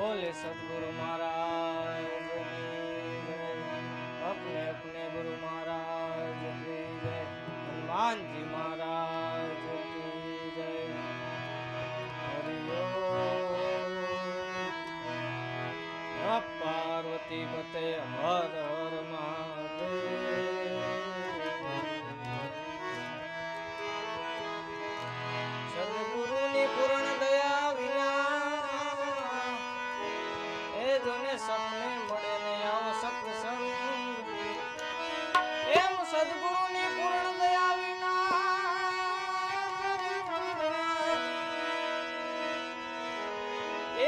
बोले सतगुरु महाराज की जय। अपने अपने गुरु महाराज की जय। हनुमान जी महाराज की जय। हरिओम। नमः पार्वती पते हर हर महादेव। સદગુરુની પૂર્ણ દયા વિના એ જોને સપને મળે ને આવો સત્સંગ એમ સદગુરુની પૂર્ણ દયા વિના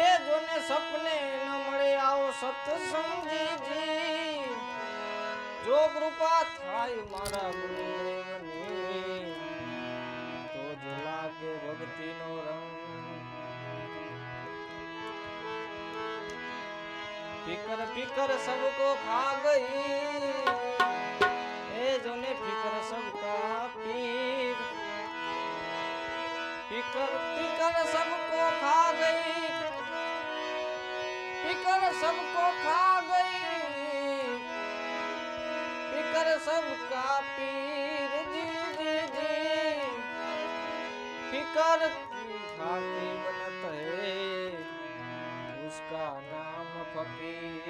એ જોને સપને ન મળે આવો સત્સંગજી જો કૃપા થાય મારા ગુરુદેવની લાગે ભક્તિ નો રંગ फिकर फिकर सबको खा गई ए जोने फिकर सबका पीर फिकर फिकर सबको खा गई फिकर सबको खा गई फिकर सबका पीर जी जी जी फिकर खाती बनत है उसका नाम फकीर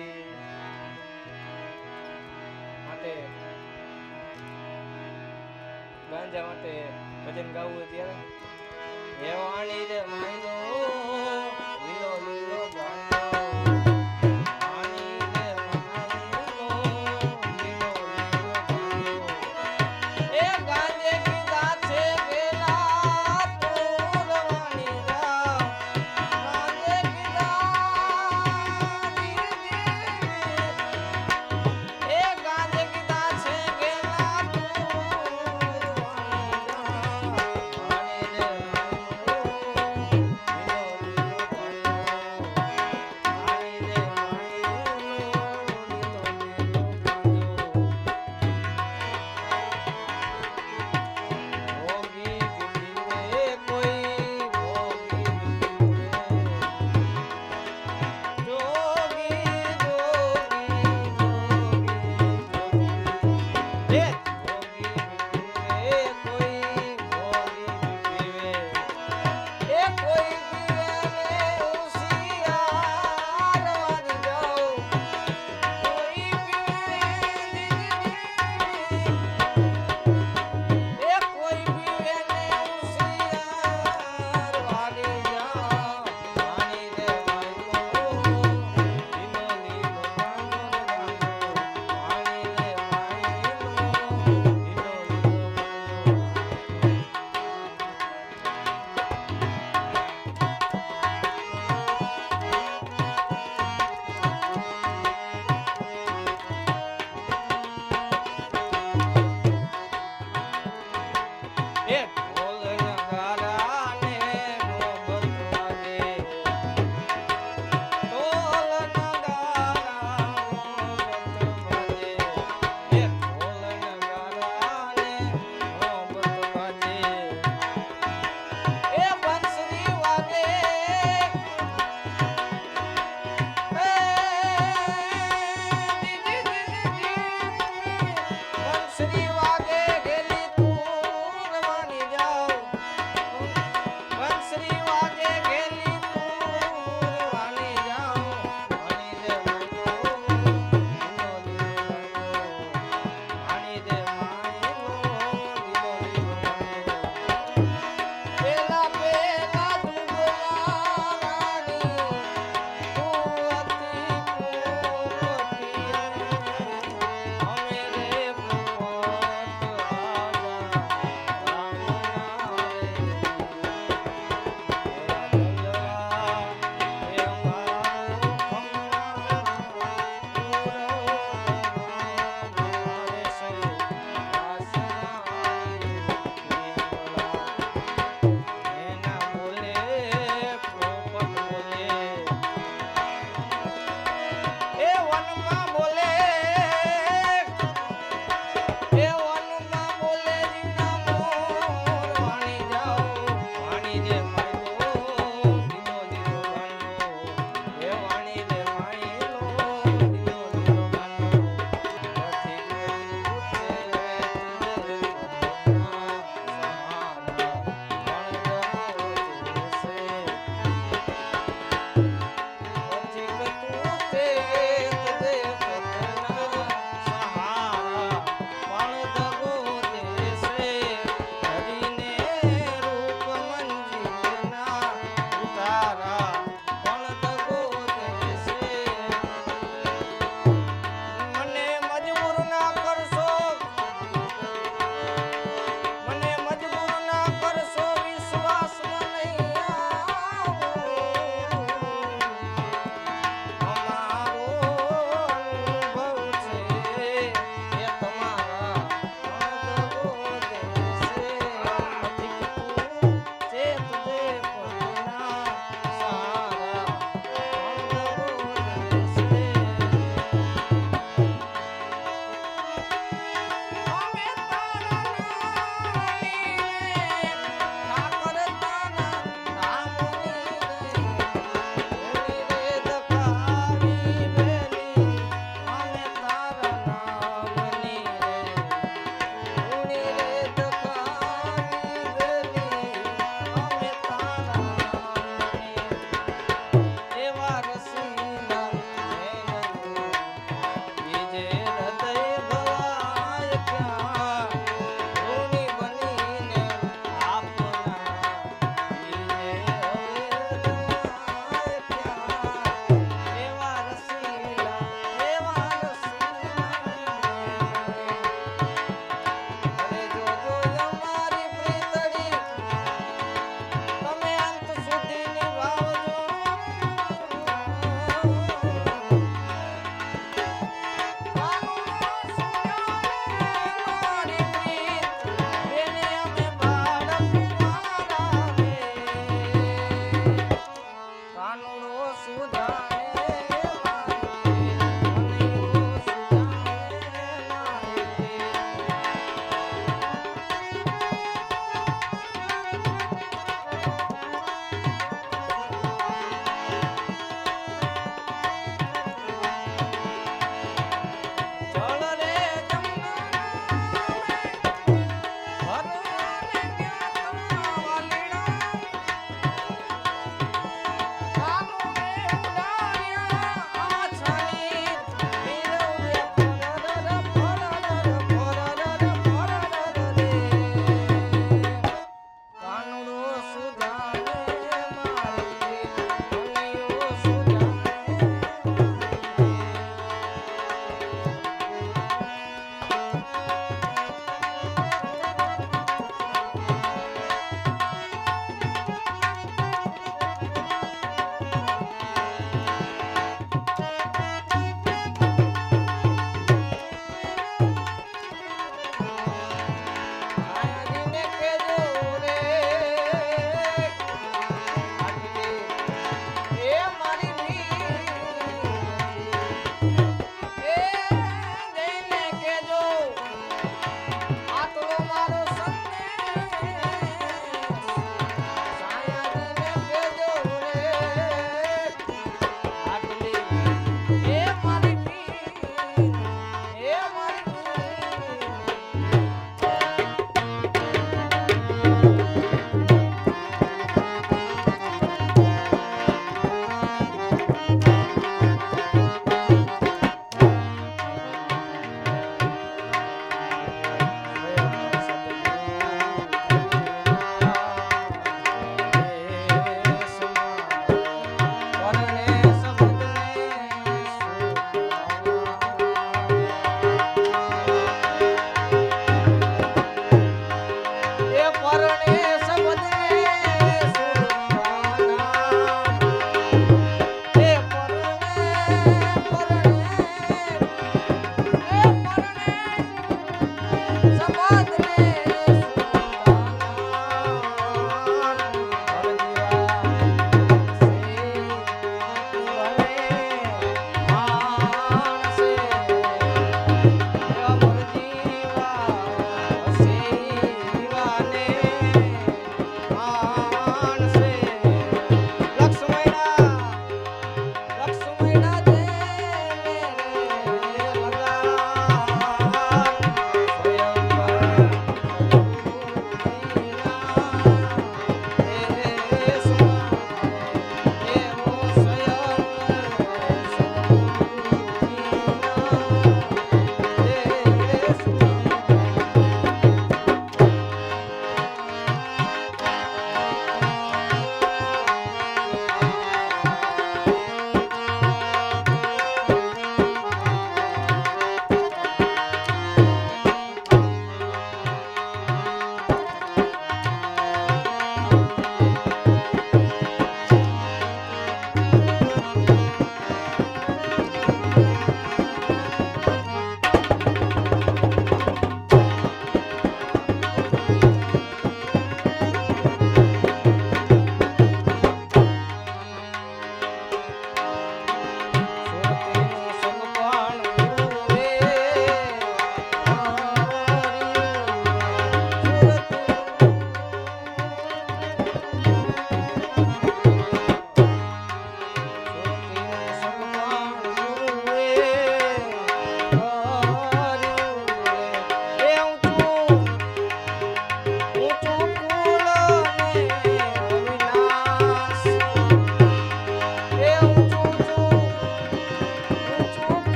માટે ગાંજા માટે ભજન ગાવું ત્યારે દેવાણી રે માયનો લીલો લીલો ગાંજો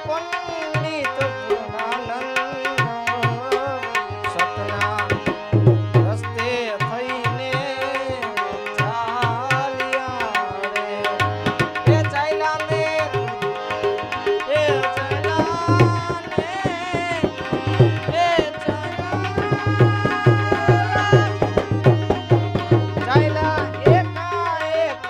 પંડિત પૂર્ણાનંદ સતના રસ્તે થઈને ચાલ્યા રે. એ ચાલ્યા ને એ ચાલ્યા ને એ ચાલ્યા એકાએક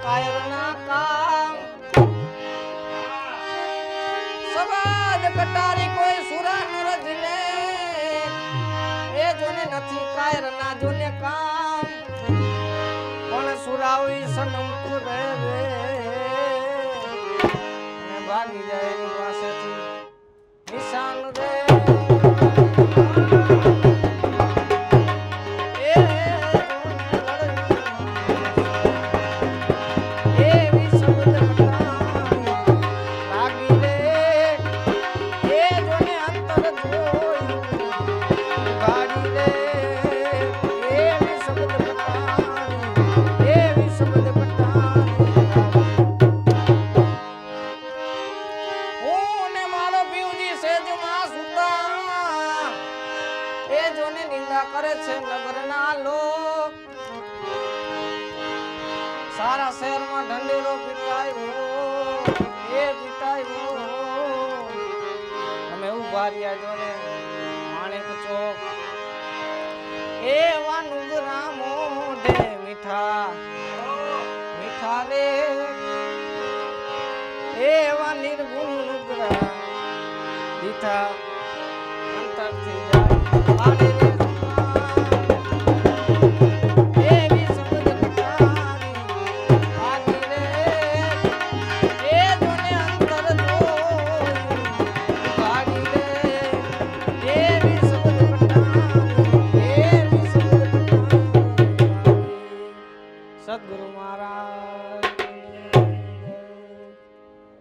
કાયરના કામ સવાદ કટારી કોઈ સુરા નર જીલે એ જોને નથી કાયરના જોને કામ પણ સુરાવી સનમ કરે રે ને ભાગી જાય એની પાસેથી નિશાન રે. કરે છે નગરના લોક સારા શહેરમાં ઢંઢેરો પીટાયો એ પીટાયો અમે ઉભા રહ્યા જોને માણેક ચોક એવા નુગરા મોઢે મીઠા મીઠા રે એવા નિર્ગુણ નુગરા દીઠા અંતરથી જાય